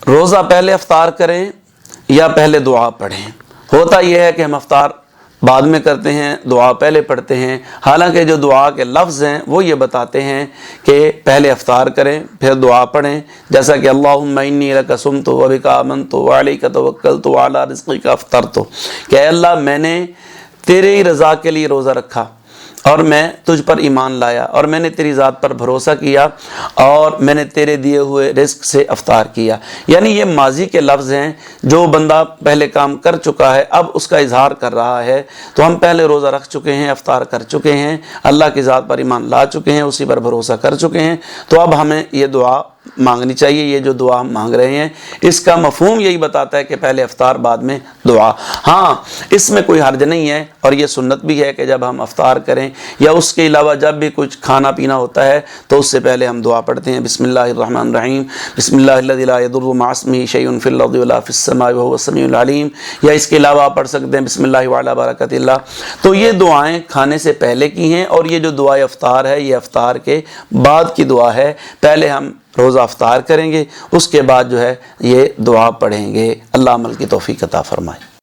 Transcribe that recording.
روज़ा पहले अफ्तार करें या पहले दुआ पढ़ें। होता यह है कि हम अफ्तार बाद में करते हैं, दुआ पहले पढ़ते हैं। हालांकि जो दुआ के लफ्ज़ हैं वो ये बताते हैं कि पहले अफ्तार करें फिर दुआ पढ़ें, जैसा कि अल्लाहुम्मा इन्नी लका सुम्तु व बिका आमनतु व अलैका तवक्कलतु व अला रिज़्क़िका अफ़्तरतु, कि अल्लाह मैंने तेरे ही रज़ा के लिए रोज़ा रखा और मैं तुझ पर ईमान लाया और मैंने तेरी ज़ात पर भरोसा किया और मैंने तेरे दिए हुए रिस्क से अफ्तार किया। यानी ये माजी के लफ्ज़ हैं, जो बंदा पहले काम कर चुका है अब उसका इजहार कर रहा है। तो हम पहले रोज़ा रख चुके हैं, अफ्तार कर चुके हैं, अल्लाह की ज़ात पर ईमान ला चुके हैं, उसी पर भरोसा कर चुके हैं। तो अब हमें ये दुआ मांगनी चाहिए। ये जो दुआ हम मांग रहे हैं इसका मफहूम यही बताता है कि पहले अफ्तार बाद में दुआ। हाँ, इसमें कोई हर्ज नहीं है और ये सुन्नत भी है कि जब हम अफ्तार करें या उसके अलावा जब भी कुछ खाना पीना होता है तो उससे पहले हम दुआ पढ़ते हैं, बिस्मिल्लाहिर्रहमानिर्रहीम बिस्मिल्लाहिल्लज़ी ला यदुर्रु मअ इस्मिही शैउन फिल अर्दि वला फिस समाइ व हुवस समीउल अलीम, या इसके अलावा आप पढ़ सकते हैं बिस्मिल्लाहि व अला बरकतिल्लाह। तो ये दुआएं खाने से पहले की हैं और ये जो दुआ अफ्तार है ये अफ्तार के बाद की दुआ है। पहले हम रोज़ा अफ्तार करेंगे, उसके बाद जो है ये दुआ पढ़ेंगे। अल्लाह अमल की तौफीक अता फरमाए।